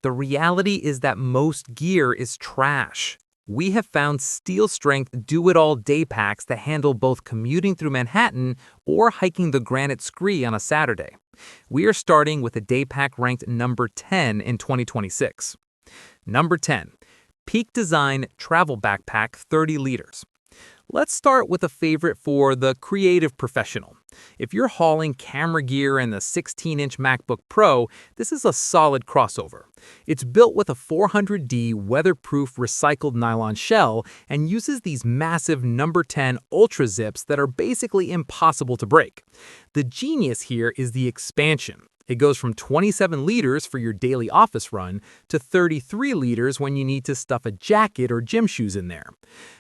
The reality is that most gear is trash. We have found steel-strength do-it-all day packs that handle both commuting through Manhattan or hiking the Granite Scree on a Saturday. We are starting with a day pack ranked number 10 in 2026. Number 10. Peak Design Travel Backpack 30 liters. Let's start with a favorite for the creative professional. If you're hauling camera gear and the 16-inch MacBook Pro, this is a solid crossover. It's built with a 400D weatherproof recycled nylon shell and uses these massive number 10 Ultra Zips that are basically impossible to break. The genius here is the expansion. It goes from 27 liters for your daily office run to 33 liters when you need to stuff a jacket or gym shoes in there.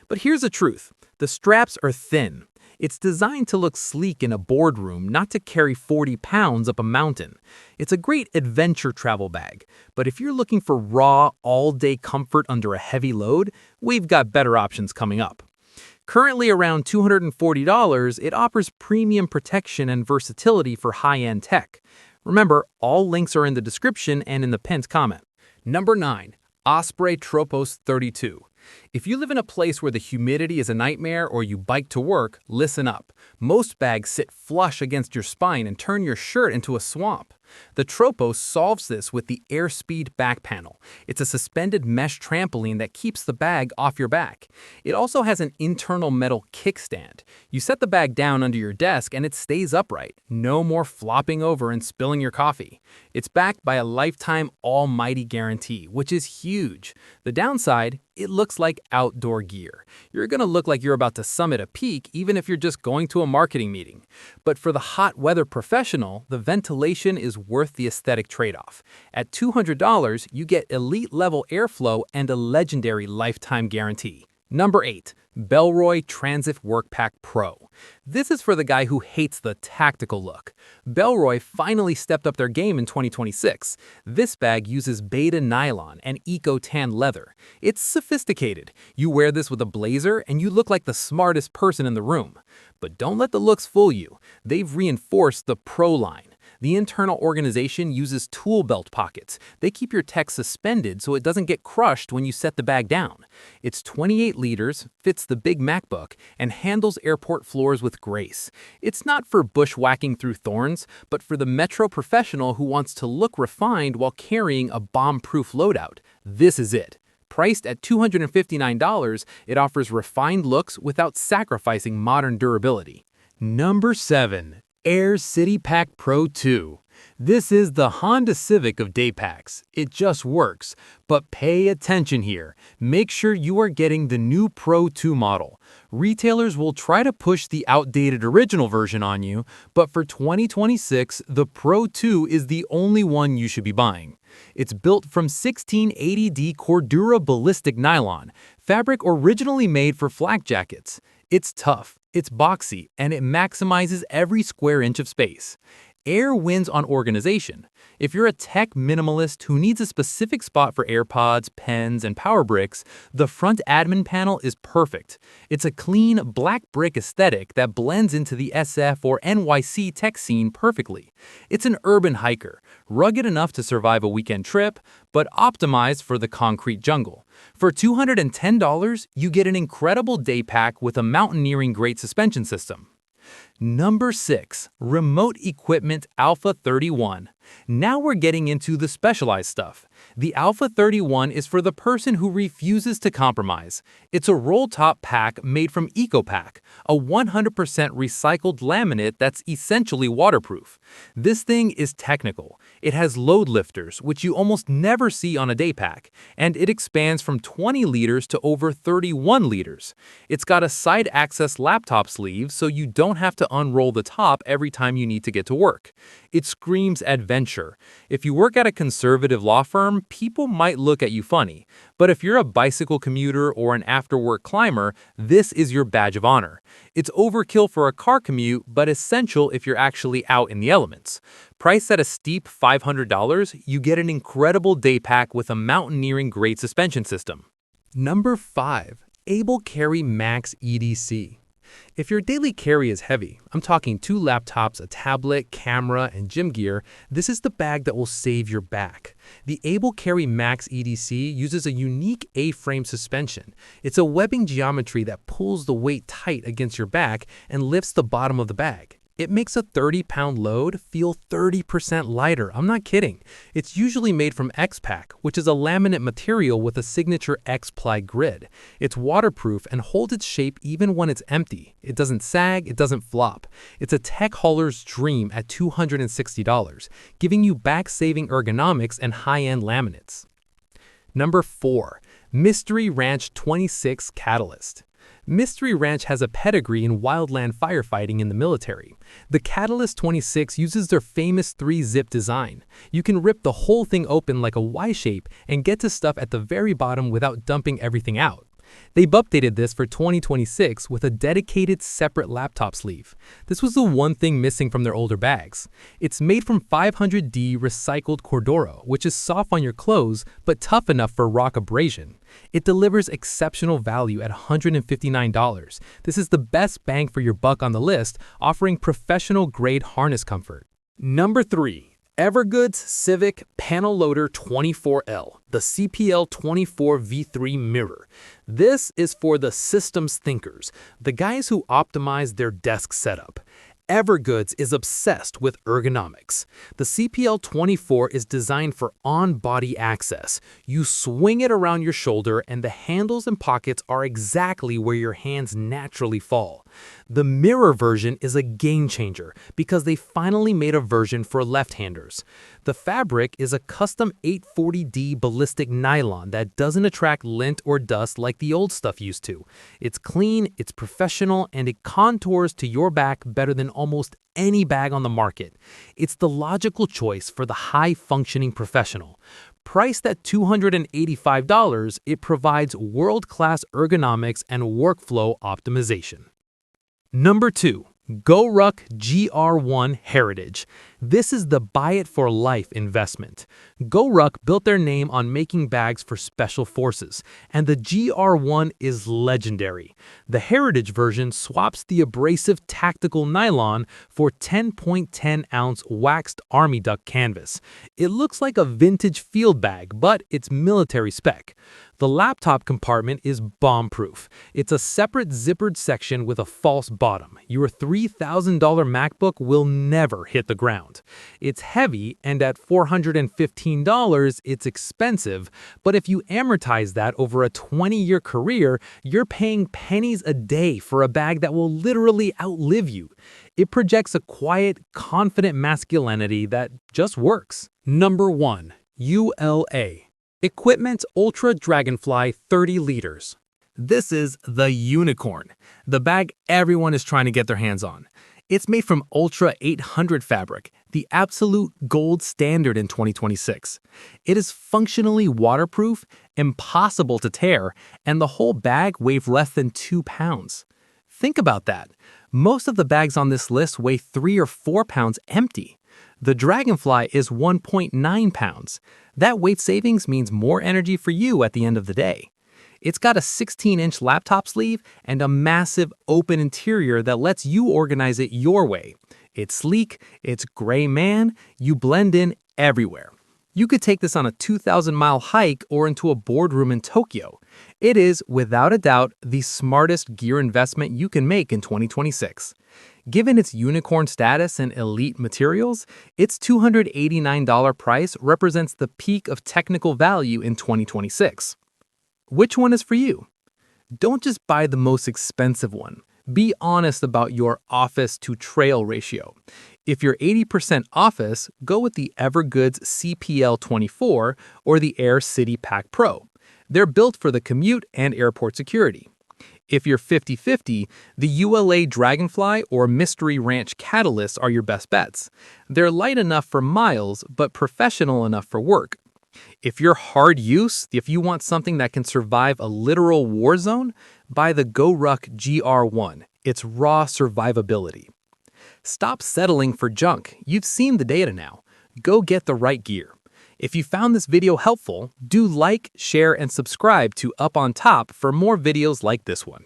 But here's the truth. The straps are thin. It's designed to look sleek in a boardroom, not to carry 40 pounds up a mountain. It's a great adventure travel bag, but if you're looking for raw, all-day comfort under a heavy load, we've got better options coming up. Currently around $240, it offers premium protection and versatility for high-end tech. Remember, all links are in the description and in the pinned comment. Number 9. Osprey Tropos 32. If you live in a place where the humidity is a nightmare or you bike to work, listen up. Most bags sit flush against your spine and turn your shirt into a swamp. The Tropos solves this with the AirSpeed back panel. It's a suspended mesh trampoline that keeps the bag off your back. It also has an internal metal kickstand. You set the bag down under your desk and it stays upright. No more flopping over and spilling your coffee. It's backed by a lifetime almighty guarantee, which is huge. The downside? It looks like outdoor gear. You're going to look like you're about to summit a peak even if you're just going to a marketing meeting. But for the hot weather professional, the ventilation is worth the aesthetic trade-off. At $200, you get elite-level airflow and a legendary lifetime guarantee. Number 8. Bellroy Transit Workpack Pro. This is for the guy who hates the tactical look. Bellroy finally stepped up their game in 2026. This bag uses beta nylon and eco-tan leather. It's sophisticated. You wear this with a blazer and you look like the smartest person in the room. But don't let the looks fool you. They've reinforced the Pro line. The internal organization uses tool belt pockets. They keep your tech suspended so it doesn't get crushed when you set the bag down. It's 28 liters, fits the big MacBook, and handles airport floors with grace. It's not for bushwhacking through thorns, but for the metro professional who wants to look refined while carrying a bomb-proof loadout. This is it. Priced at $259, it offers refined looks without sacrificing modern durability. Number 7. Aer City Pack Pro 2. This is the Honda Civic of day packs. It just works. But pay attention here. Make sure you are getting the new Pro 2 model. Retailers will try to push the outdated original version on you, but for 2026, the Pro 2 is the only one you should be buying. It's built from 1680D Cordura Ballistic Nylon, fabric originally made for flak jackets. It's tough, it's boxy, and it maximizes every square inch of space. Aer wins on organization. If you're a tech minimalist who needs a specific spot for AirPods, pens, and power bricks, the front admin panel is perfect. It's a clean, black brick aesthetic that blends into the SF or NYC tech scene perfectly. It's an urban hiker, rugged enough to survive a weekend trip, but optimized for the concrete jungle. For $210, you get an incredible day pack with a mountaineering-grade suspension system. Number 6. Remote Equipment Alpha 31. Now we're getting into the specialized stuff. The Alpha 31 is for the person who refuses to compromise. It's a roll-top pack made from EcoPack, a 100% recycled laminate that's essentially waterproof. This thing is technical. It has load lifters, which you almost never see on a day pack, and it expands from 20 liters to over 31 liters. It's got a side-access laptop sleeve, so you don't have to unroll the top every time you need to get to work. It screams adventure. If you work at a conservative law firm, people might look at you funny. But if you're a bicycle commuter or an after-work climber, this is your badge of honor. It's overkill for a car commute, but essential if you're actually out in the elements. Priced at a steep $500, you get an incredible day pack with a mountaineering-grade suspension system. Number 5. Carry Max EDC. If your daily carry is heavy, I'm talking 2 laptops, a tablet, camera, and gym gear, this is the bag that will save your back. The Carry Max EDC uses a unique A-frame suspension. It's a webbing geometry that pulls the weight tight against your back and lifts the bottom of the bag. It makes a 30-pound load feel 30% lighter. I'm not kidding. It's usually made from X-Pac, which is a laminate material with a signature X-ply grid. It's waterproof and holds its shape even when it's empty. It doesn't sag, it doesn't flop. It's a tech hauler's dream at $260, giving you back-saving ergonomics and high-end laminates. Number 4. Mystery Ranch 26 Catalyst. Mystery Ranch has a pedigree in wildland firefighting in the military. The Catalyst 26 uses their famous 3-zip design. You can rip the whole thing open like a Y shape and get to stuff at the very bottom without dumping everything out. They've updated this for 2026 with a dedicated separate laptop sleeve. This was the one thing missing from their older bags. It's made from 500D recycled Corduro, which is soft on your clothes but tough enough for rock abrasion. It delivers exceptional value at $159. This is the best bang for your buck on the list, offering professional-grade harness comfort. Number 3. Evergoods Civic Panel Loader 24L, the CPL 24 V3 mirror. This is for the systems thinkers, the guys who optimize their desk setup. Evergoods is obsessed with ergonomics. The CPL 24 is designed for on-body access. You swing it around your shoulder and the handles and pockets are exactly where your hands naturally fall. The mirror version is a game changer because they finally made a version for left-handers. The fabric is a custom 840D ballistic nylon that doesn't attract lint or dust like the old stuff used to. It's clean, it's professional, and it contours to your back better than almost any bag on the market. It's the logical choice for the high-functioning professional. Priced at $285, it provides world-class ergonomics and workflow optimization. Number 2. GORUCK GR1 Heritage. This is the buy-it-for-life investment. GORUCK built their name on making bags for special forces, and the GR1 is legendary. The Heritage version swaps the abrasive tactical nylon for 10.10-ounce waxed army duck canvas. It looks like a vintage field bag, but it's military spec. The laptop compartment is bomb-proof. It's a separate zippered section with a false bottom. Your $3,000 MacBook will never hit the ground. It's heavy, and at $415, it's expensive, but if you amortize that over a 20-year career, you're paying pennies a day for a bag that will literally outlive you. It projects a quiet, confident masculinity that just works. Number 1. ULA. Equipment Ultra Dragonfly 30 liters. This is the unicorn, the bag everyone is trying to get their hands on. It's made from Ultra 800 fabric, the absolute gold standard in 2026. It is functionally waterproof, impossible to tear, and the whole bag weighs less than 2 pounds. Think about that. Most of the bags on this list weigh 3 or 4 pounds empty. The Dragonfly is 1.9 pounds. That weight savings means more energy for you at the end of the day. It's got a 16-inch laptop sleeve and a massive open interior that lets you organize it your way. It's sleek, it's gray man, you blend in everywhere. You could take this on a 2,000-mile hike or into a boardroom in Tokyo. It is, without a doubt, the smartest gear investment you can make in 2026. Given its unicorn status and elite materials, its $289 price represents the peak of technical value in 2026. Which one is for you? Don't just buy the most expensive one. Be honest about your office-to-trail ratio. If you're 80% office, go with the Evergoods CPL 24 or the Aer City Pack Pro. They're built for the commute and airport security. If you're 50-50, the ULA Dragonfly or Mystery Ranch Catalyst are your best bets. They're light enough for miles, but professional enough for work. If you're hard use, if you want something that can survive a literal war zone, buy the GORUCK GR1. It's raw survivability. Stop settling for junk. You've seen the data now. Go get the right gear. If you found this video helpful, do like, share, and subscribe to Up on Top for more videos like this one.